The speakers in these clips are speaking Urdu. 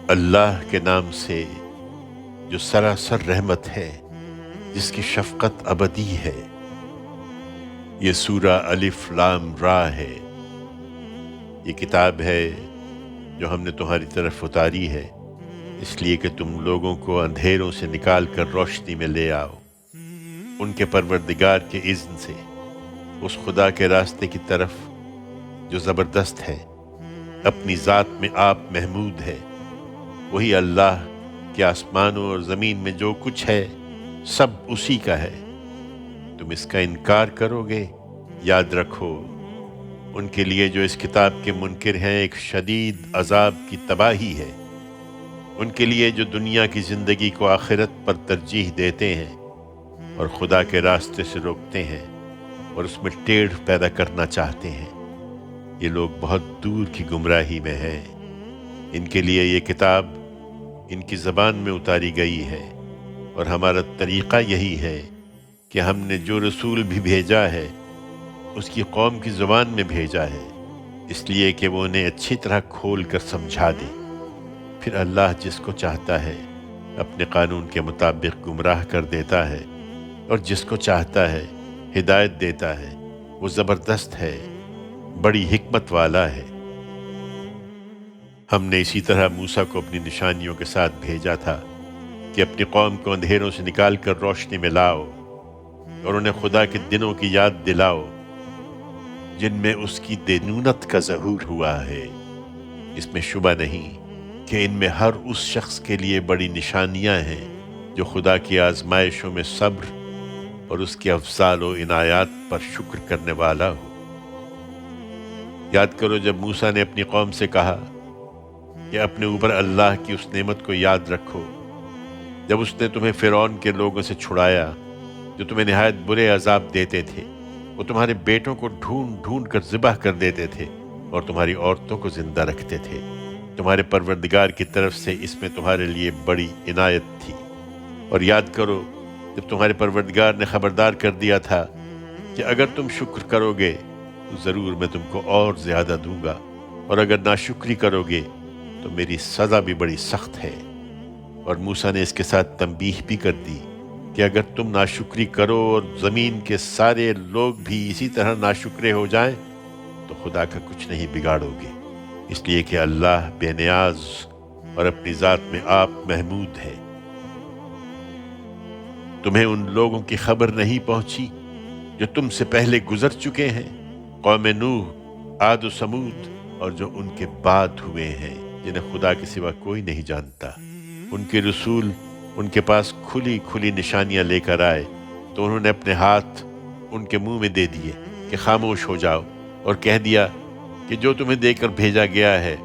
اللہ کے نام سے جو سراسر رحمت ہے، جس کی شفقت ابدی ہے۔ یہ سورہ الف لام را ہے۔ یہ کتاب ہے جو ہم نے تمہاری طرف اتاری ہے، اس لیے کہ تم لوگوں کو اندھیروں سے نکال کر روشنی میں لے آؤ، ان کے پروردگار کے اذن سے، اس خدا کے راستے کی طرف جو زبردست ہے، اپنی ذات میں آپ محمود ہے۔ وہی اللہ کہ آسمانوں اور زمین میں جو کچھ ہے سب اسی کا ہے۔ تم اس کا انکار کرو گے؟ یاد رکھو، ان کے لیے جو اس کتاب کے منکر ہیں ایک شدید عذاب کی تباہی ہے۔ ان کے لیے جو دنیا کی زندگی کو آخرت پر ترجیح دیتے ہیں اور خدا کے راستے سے روکتے ہیں اور اس میں ٹیڑھ پیدا کرنا چاہتے ہیں، یہ لوگ بہت دور کی گمراہی میں ہیں۔ ان کے لیے یہ کتاب ان کی زبان میں اتاری گئی ہے، اور ہمارا طریقہ یہی ہے کہ ہم نے جو رسول بھی بھیجا ہے اس کی قوم کی زبان میں بھیجا ہے، اس لیے کہ وہ انہیں اچھی طرح کھول کر سمجھا دے۔ پھر اللہ جس کو چاہتا ہے اپنے قانون کے مطابق گمراہ کر دیتا ہے، اور جس کو چاہتا ہے ہدایت دیتا ہے۔ وہ زبردست ہے، بڑی حکمت والا ہے۔ ہم نے اسی طرح موسیٰ کو اپنی نشانیوں کے ساتھ بھیجا تھا کہ اپنی قوم کو اندھیروں سے نکال کر روشنی میں لاؤ، اور انہیں خدا کے دنوں کی یاد دلاؤ جن میں اس کی دینونت کا ظہور ہوا ہے۔ اس میں شبہ نہیں کہ ان میں ہر اس شخص کے لیے بڑی نشانیاں ہیں جو خدا کی آزمائشوں میں صبر اور اس کے افضال و عنایات پر شکر کرنے والا ہو۔ یاد کرو جب موسیٰ نے اپنی قوم سے کہا کہ اپنے اوپر اللہ کی اس نعمت کو یاد رکھو جب اس نے تمہیں فرعون کے لوگوں سے چھڑایا جو تمہیں نہایت برے عذاب دیتے تھے۔ وہ تمہارے بیٹوں کو ڈھونڈ ڈھونڈ کر ذبح کر دیتے تھے اور تمہاری عورتوں کو زندہ رکھتے تھے۔ تمہارے پروردگار کی طرف سے اس میں تمہارے لیے بڑی عنایت تھی۔ اور یاد کرو جب تمہارے پروردگار نے خبردار کر دیا تھا کہ اگر تم شکر کرو گے تو ضرور میں تم کو اور زیادہ دوں گا، اور اگر ناشکری کرو گے تو میری سزا بھی بڑی سخت ہے۔ اور موسیٰ نے اس کے ساتھ تنبیہ بھی کر دی کہ اگر تم ناشکری کرو اور زمین کے سارے لوگ بھی اسی طرح ناشکرے ہو جائیں تو خدا کا کچھ نہیں بگاڑو گے، اس لیے کہ اللہ بے نیاز اور اپنی ذات میں آپ محمود ہے۔ تمہیں ان لوگوں کی خبر نہیں پہنچی جو تم سے پہلے گزر چکے ہیں، قوم نوح، عاد و سمود، اور جو ان کے بعد ہوئے ہیں جنہیں خدا کے سوا کوئی نہیں جانتا۔ ان کے رسول ان کے پاس کھلی کھلی نشانیاں لے کر آئے تو انہوں نے اپنے ہاتھ ان کے منہ میں دے دیے کہ خاموش ہو جاؤ، اور کہہ دیا کہ جو تمہیں دے کر بھیجا گیا ہے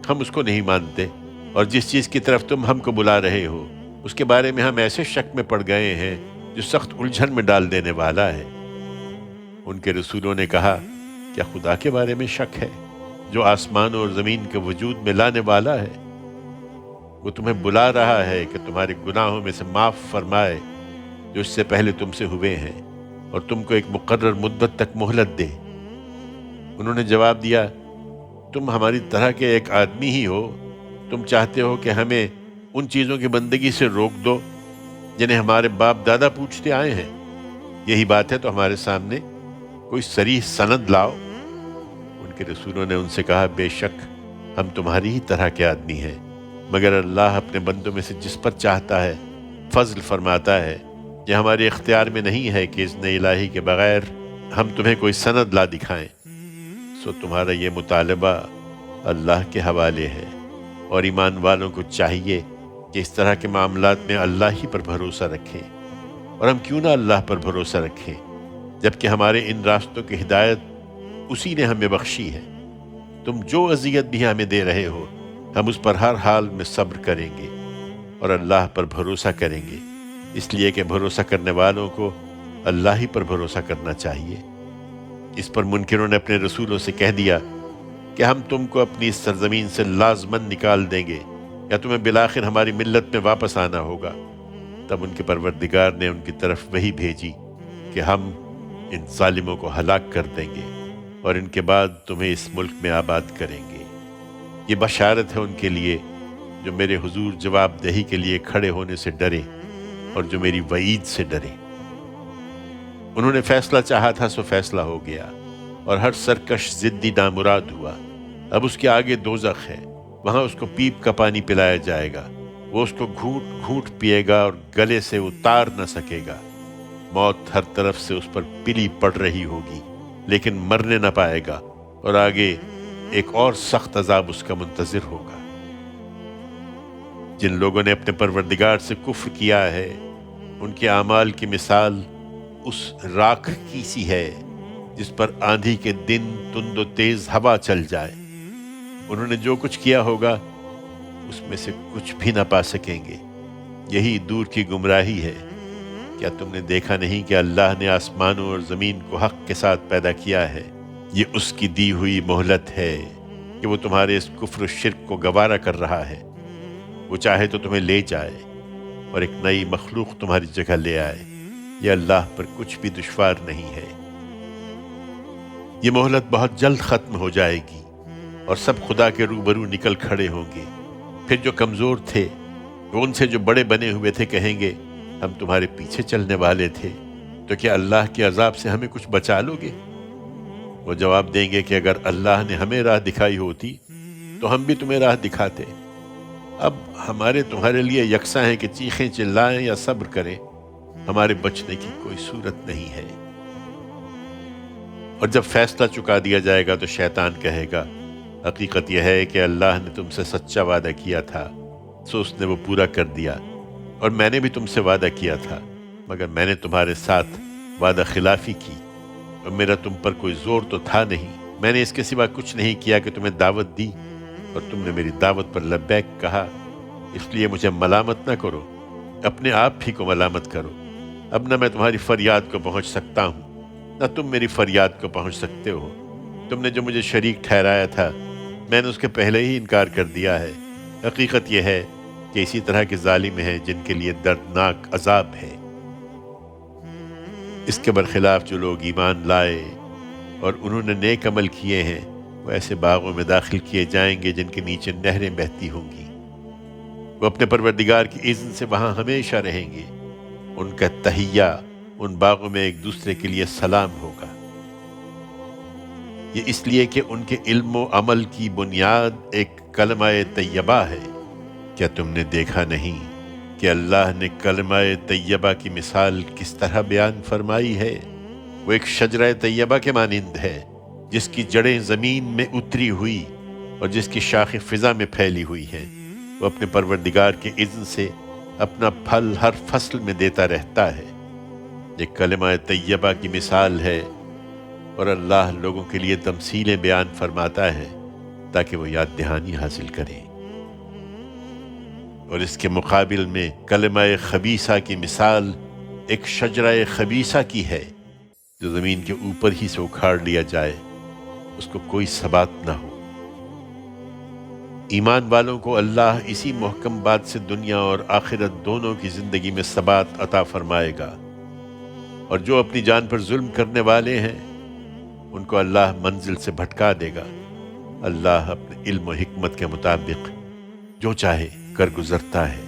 ہم اس کو نہیں مانتے، اور جس چیز کی طرف تم ہم کو بلا رہے ہو اس کے بارے میں ہم ایسے شک میں پڑ گئے ہیں جو سخت الجھن میں ڈال دینے والا ہے۔ ان کے رسولوں نے کہا، کیا خدا کے بارے میں شک ہے جو آسمانوں اور زمین کے وجود میں لانے والا ہے؟ وہ تمہیں بلا رہا ہے کہ تمہارے گناہوں میں سے معاف فرمائے جو اس سے پہلے تم سے ہوئے ہیں، اور تم کو ایک مقرر مدت تک مہلت دے۔ انہوں نے جواب دیا، تم ہماری طرح کے ایک آدمی ہی ہو، تم چاہتے ہو کہ ہمیں ان چیزوں کی بندگی سے روک دو جنہیں ہمارے باپ دادا پوچھتے آئے ہیں؟ یہی بات ہے تو ہمارے سامنے کوئی صریح سند لاؤ۔ ان کے رسولوں نے ان سے کہا، بے شک ہم تمہاری ہی طرح کے آدمی ہیں، مگر اللہ اپنے بندوں میں سے جس پر چاہتا ہے فضل فرماتا ہے۔ یہ ہمارے اختیار میں نہیں ہے کہ اذن الہی کے بغیر ہم تمہیں کوئی سند لا دکھائیں، سو تمہارا یہ مطالبہ اللہ کے حوالے ہے، اور ایمان والوں کو چاہیے کہ اس طرح کے معاملات میں اللہ ہی پر بھروسہ رکھیں۔ اور ہم کیوں نہ اللہ پر بھروسہ رکھیں جبکہ ہمارے ان راستوں کی ہدایت اسی نے ہمیں بخشی ہے۔ تم جو اذیت بھی ہمیں دے رہے ہو ہم اس پر ہر حال میں صبر کریں گے اور اللہ پر بھروسہ کریں گے، اس لیے کہ بھروسہ کرنے والوں کو اللہ ہی پر بھروسہ کرنا چاہیے۔ اس پر منکروں نے اپنے رسولوں سے کہہ دیا کہ ہم تم کو اپنی اس سرزمین سے لازماً نکال دیں گے یا تمہیں بالآخر ہماری ملت میں واپس آنا ہوگا۔ تب ان کے پروردگار نے ان کی طرف وحی بھیجی کہ ہم ان ظالموں کو ہلاک کر دیں گے اور ان کے بعد تمہیں اس ملک میں آباد کریں گے۔ یہ بشارت ہے ان کے لیے جو میرے حضور جواب دہی کے لیے کھڑے ہونے سے ڈرے اور جو میری وعید سے ڈرے۔ انہوں نے فیصلہ چاہا تھا سو فیصلہ ہو گیا، اور ہر سرکش ضدی نامراد ہوا۔ اب اس کے آگے دوزخ ہے، وہاں اس کو پیپ کا پانی پلایا جائے گا، وہ اس کو گھونٹ گھونٹ پیے گا اور گلے سے اتار نہ سکے گا۔ موت ہر طرف سے اس پر پلی پڑ رہی ہوگی لیکن مرنے نہ پائے گا، اور آگے ایک اور سخت عذاب اس کا منتظر ہوگا۔ جن لوگوں نے اپنے پروردگار سے کفر کیا ہے ان کے اعمال کی مثال اس راکھ کی سی ہے جس پر آندھی کے دن تند و تیز ہوا چل جائے۔ انہوں نے جو کچھ کیا ہوگا اس میں سے کچھ بھی نہ پا سکیں گے۔ یہی دور کی گمراہی ہے۔ کیا تم نے دیکھا نہیں کہ اللہ نے آسمانوں اور زمین کو حق کے ساتھ پیدا کیا ہے؟ یہ اس کی دی ہوئی مہلت ہے کہ وہ تمہارے اس کفر و شرک کو گوارا کر رہا ہے۔ وہ چاہے تو تمہیں لے جائے اور ایک نئی مخلوق تمہاری جگہ لے آئے۔ یہ اللہ پر کچھ بھی دشوار نہیں ہے۔ یہ مہلت بہت جلد ختم ہو جائے گی اور سب خدا کے روبرو نکل کھڑے ہوں گے۔ پھر جو کمزور تھے وہ ان سے جو بڑے بنے ہوئے تھے کہیں گے ہم تمہارے پیچھے چلنے والے تھے، تو کیا اللہ کے عذاب سے ہمیں کچھ بچا لو گے؟ وہ جواب دیں گے کہ اگر اللہ نے ہمیں راہ دکھائی ہوتی تو ہم بھی تمہیں راہ دکھاتے۔ اب ہمارے تمہارے لیے یکساں ہیں کہ چیخیں چلائیں یا صبر کریں، ہمارے بچنے کی کوئی صورت نہیں ہے۔ اور جب فیصلہ چکا دیا جائے گا تو شیطان کہے گا حقیقت یہ ہے کہ اللہ نے تم سے سچا وعدہ کیا تھا سو اس نے وہ پورا کر دیا، اور میں نے بھی تم سے وعدہ کیا تھا مگر میں نے تمہارے ساتھ وعدہ خلافی کی، اور میرا تم پر کوئی زور تو تھا نہیں۔ میں نے اس کے سوا کچھ نہیں کیا کہ تمہیں دعوت دی اور تم نے میری دعوت پر لبیک کہا، اس لیے مجھے ملامت نہ کرو، اپنے آپ ہی کو ملامت کرو۔ اب نہ میں تمہاری فریاد کو پہنچ سکتا ہوں نہ تم میری فریاد کو پہنچ سکتے ہو۔ تم نے جو مجھے شریک ٹھہرایا تھا میں نے اس کے پہلے ہی انکار کر دیا ہے۔ حقیقت یہ ہے کہ اسی طرح کے ظالم ہیں جن کے لیے دردناک عذاب ہے۔ اس کے برخلاف جو لوگ ایمان لائے اور انہوں نے نیک عمل کیے ہیں وہ ایسے باغوں میں داخل کیے جائیں گے جن کے نیچے نہریں بہتی ہوں گی۔ وہ اپنے پروردگار کی اذن سے وہاں ہمیشہ رہیں گے۔ ان کا تحیہ ان باغوں میں ایک دوسرے کے لیے سلام ہوگا۔ یہ اس لیے کہ ان کے علم و عمل کی بنیاد ایک کلمہ طیبہ ہے۔ کیا تم نے دیکھا نہیں کہ اللہ نے کلمہ طیبہ کی مثال کس طرح بیان فرمائی ہے؟ وہ ایک شجرہ طیبہ کے مانند ہے جس کی جڑیں زمین میں اتری ہوئی اور جس کی شاخیں فضا میں پھیلی ہوئی ہیں۔ وہ اپنے پروردگار کے اذن سے اپنا پھل ہر فصل میں دیتا رہتا ہے۔ یہ کلمہ طیبہ کی مثال ہے، اور اللہ لوگوں کے لیے تمثیلیں بیان فرماتا ہے تاکہ وہ یاد دہانی حاصل کریں۔ اور اس کے مقابل میں کلمہ خبیثہ کی مثال ایک شجرہ خبیثہ کی ہے جو زمین کے اوپر ہی سے اکھاڑ لیا جائے، اس کو کوئی ثبات نہ ہو۔ ایمان والوں کو اللہ اسی محکم بات سے دنیا اور آخرت دونوں کی زندگی میں ثبات عطا فرمائے گا، اور جو اپنی جان پر ظلم کرنے والے ہیں ان کو اللہ منزل سے بھٹکا دے گا۔ اللہ اپنے علم و حکمت کے مطابق جو چاہے کر گزرتا ہے۔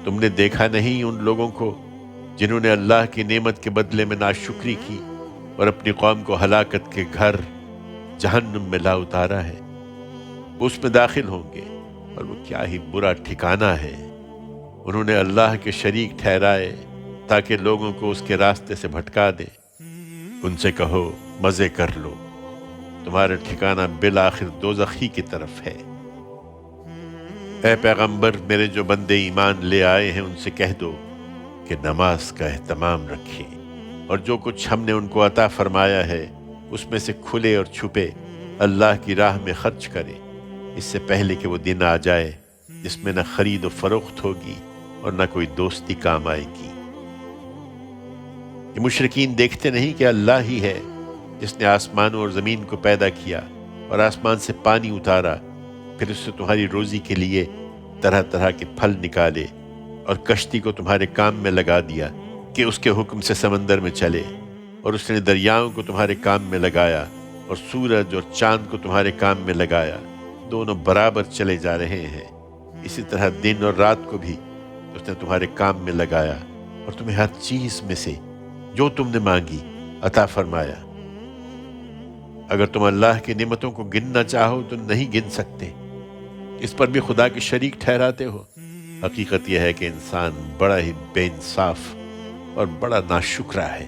تم نے دیکھا نہیں ان لوگوں کو جنہوں نے اللہ کی نعمت کے بدلے میں ناشکری کی اور اپنی قوم کو ہلاکت کے گھر جہنم میں لا اتارا ہے؟ وہ اس میں داخل ہوں گے اور وہ کیا ہی برا ٹھکانہ ہے۔ انہوں نے اللہ کے شریک ٹھہرائے تاکہ لوگوں کو اس کے راستے سے بھٹکا دے۔ ان سے کہو مزے کر لو، تمہارا ٹھکانہ بالآخر دوزخ ہی کی طرف ہے۔ اے پیغمبر، میرے جو بندے ایمان لے آئے ہیں ان سے کہہ دو کہ نماز کا اہتمام رکھیں، اور جو کچھ ہم نے ان کو عطا فرمایا ہے اس میں سے کھلے اور چھپے اللہ کی راہ میں خرچ کریں، اس سے پہلے کہ وہ دن آ جائے جس میں نہ خرید و فروخت ہوگی اور نہ کوئی دوستی کام آئے گی۔ یہ مشرکین دیکھتے نہیں کہ اللہ ہی ہے جس نے آسمانوں اور زمین کو پیدا کیا اور آسمان سے پانی اتارا، پھر اس سے تمہاری روزی کے لیے طرح طرح کے پھل نکالے، اور کشتی کو تمہارے کام میں لگا دیا کہ اس کے حکم سے سمندر میں چلے، اور اس نے دریاؤں کو تمہارے کام میں لگایا اور سورج اور چاند کو تمہارے کام میں لگایا، دونوں برابر چلے جا رہے ہیں۔ اسی طرح دن اور رات کو بھی اس نے تمہارے کام میں لگایا اور تمہیں ہر چیز میں سے جو تم نے مانگی عطا فرمایا۔ اگر تم اللہ کی نعمتوں کو گننا چاہو تو نہیں گن سکتے، اس پر بھی خدا کے شریک ٹھہراتے ہو۔ حقیقت یہ ہے کہ انسان بڑا ہی بے انصاف اور بڑا ناشکرا ہے۔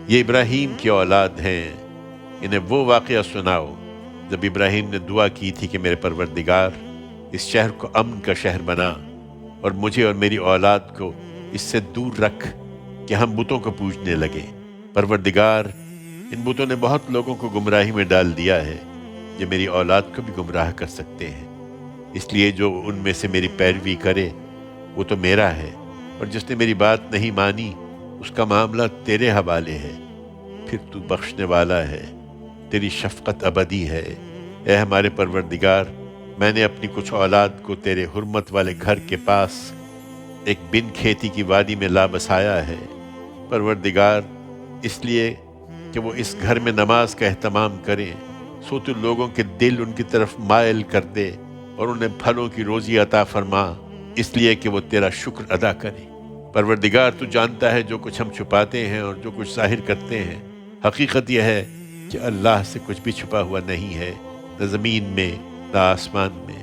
یہ ابراہیم کی اولاد ہیں، انہیں وہ واقعہ سناؤ جب ابراہیم نے دعا کی تھی کہ میرے پروردگار اس شہر کو امن کا شہر بنا اور مجھے اور میری اولاد کو اس سے دور رکھ کہ ہم بتوں کو پوجنے لگے۔ پروردگار، ان بتوں نے بہت لوگوں کو گمراہی میں ڈال دیا ہے، جو میری اولاد کو بھی گمراہ کر سکتے ہیں۔ اس لیے جو ان میں سے میری پیروی کرے وہ تو میرا ہے، اور جس نے میری بات نہیں مانی اس کا معاملہ تیرے حوالے ہے۔ پھر تو بخشنے والا ہے، تیری شفقت ابدی ہے۔ اے ہمارے پروردگار، میں نے اپنی کچھ اولاد کو تیرے حرمت والے گھر کے پاس ایک بن کھیتی کی وادی میں لا بسایا ہے۔ پروردگار، اس لیے کہ وہ اس گھر میں نماز کا اہتمام کریں، سو تو لوگوں کے دل ان کی طرف مائل کر دے اور انہیں پھلوں کی روزی عطا فرما، اس لیے کہ وہ تیرا شکر ادا کریں۔ پروردگار، تو جانتا ہے جو کچھ ہم چھپاتے ہیں اور جو کچھ ظاہر کرتے ہیں۔ حقیقت یہ ہے کہ اللہ سے کچھ بھی چھپا ہوا نہیں ہے، نہ زمین میں نہ آسمان میں۔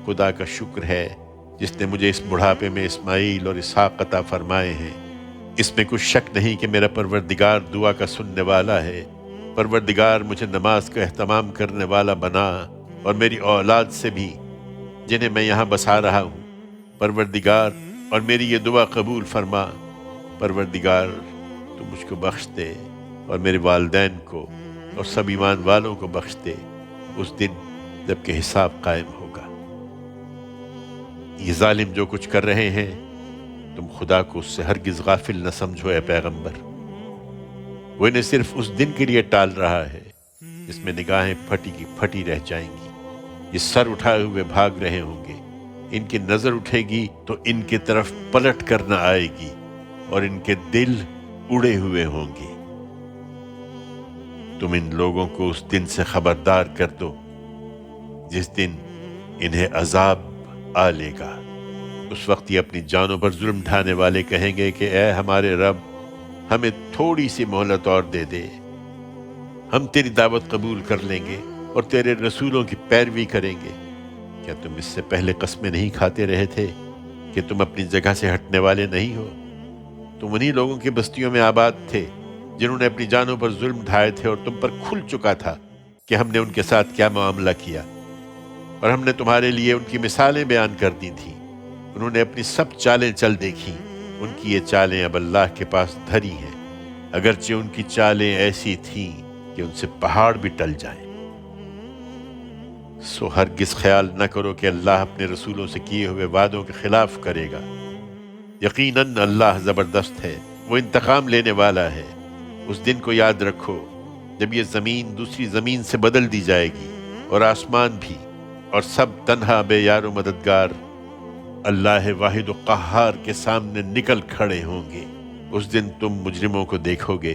خدا کا شکر ہے جس نے مجھے اس بڑھاپے میں اسماعیل اور اسحاق عطا فرمائے ہیں۔ اس میں کچھ شک نہیں کہ میرا پروردگار دعا کا سننے والا ہے۔ پروردگار، مجھے نماز کا اہتمام کرنے والا بنا اور میری اولاد سے بھی جنہیں میں یہاں بسا رہا ہوں۔ پروردگار، اور میری یہ دعا قبول فرما۔ پروردگار، تو مجھ کو بخش دے اور میرے والدین کو اور سب ایمان والوں کو بخش دے اس دن جب کہ حساب قائم ہوگا۔ یہ ظالم جو کچھ کر رہے ہیں، تم خدا کو اس سے ہرگز غافل نہ سمجھو اے پیغمبر۔ وہ انہیں صرف اس دن کے لیے ٹال رہا ہے جس میں نگاہیں پھٹی کی پھٹی رہ جائیں گی۔ یہ سر اٹھائے ہوئے بھاگ رہے ہوں گے، ان کی نظر اٹھے گی تو ان کی طرف پلٹ کر نہ آئے گی اور ان کے دل اڑے ہوئے ہوں گے۔ تم ان لوگوں کو اس دن سے خبردار کر دو جس دن انہیں عذاب آ لے گا۔ اس وقت یہ اپنی جانوں پر ظلم ڈھانے والے کہیں گے کہ اے ہمارے رب، ہمیں تھوڑی سی مہلت اور دے دے، ہم تیری دعوت قبول کر لیں گے اور تیرے رسولوں کی پیروی کریں گے۔ کیا تم اس سے پہلے قسمیں نہیں کھاتے رہے تھے کہ تم اپنی جگہ سے ہٹنے والے نہیں ہو؟ تم انہی لوگوں کی بستیوں میں آباد تھے جنہوں نے اپنی جانوں پر ظلم ڈھائے تھے، اور تم پر کھل چکا تھا کہ ہم نے ان کے ساتھ کیا معاملہ کیا، اور ہم نے تمہارے لیے ان کی مثالیں بیان کر دی تھیں۔ انہوں نے اپنی سب چالیں چل دیکھیں، ان کی یہ چالیں اب اللہ کے پاس دھری ہیں، اگرچہ ان کی چالیں ایسی تھیں کہ ان سے پہاڑ بھی ٹل جائیں۔ سو ہرگز خیال نہ کرو کہ اللہ اپنے رسولوں سے کیے ہوئے وعدوں کے خلاف کرے گا۔ یقیناً اللہ زبردست ہے، وہ انتقام لینے والا ہے۔ اس دن کو یاد رکھو جب یہ زمین دوسری زمین سے بدل دی جائے گی اور آسمان بھی، اور سب تنہا بے یار و مددگار اللہ واحد و قہار کے سامنے نکل کھڑے ہوں گے۔ اس دن تم مجرموں کو دیکھو گے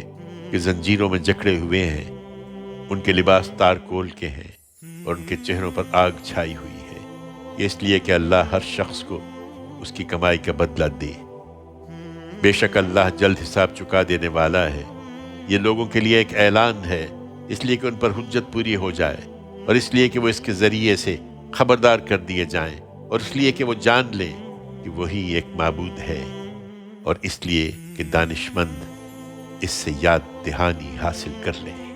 کہ زنجیروں میں جکڑے ہوئے ہیں، ان کے لباس تارکول کے ہیں اور ان کے چہروں پر آگ چھائی ہوئی ہے۔ یہ اس لیے کہ اللہ ہر شخص کو اس کی کمائی کا بدلہ دے۔ بے شک اللہ جلد حساب چکا دینے والا ہے۔ یہ لوگوں کے لیے ایک اعلان ہے، اس لیے کہ ان پر حجت پوری ہو جائے، اور اس لیے کہ وہ اس کے ذریعے سے خبردار کر دیے جائیں، اور اس لیے کہ وہ جان لیں کہ وہی ایک معبود ہے، اور اس لیے کہ دانشمند اس سے یاد دہانی حاصل کر لیں۔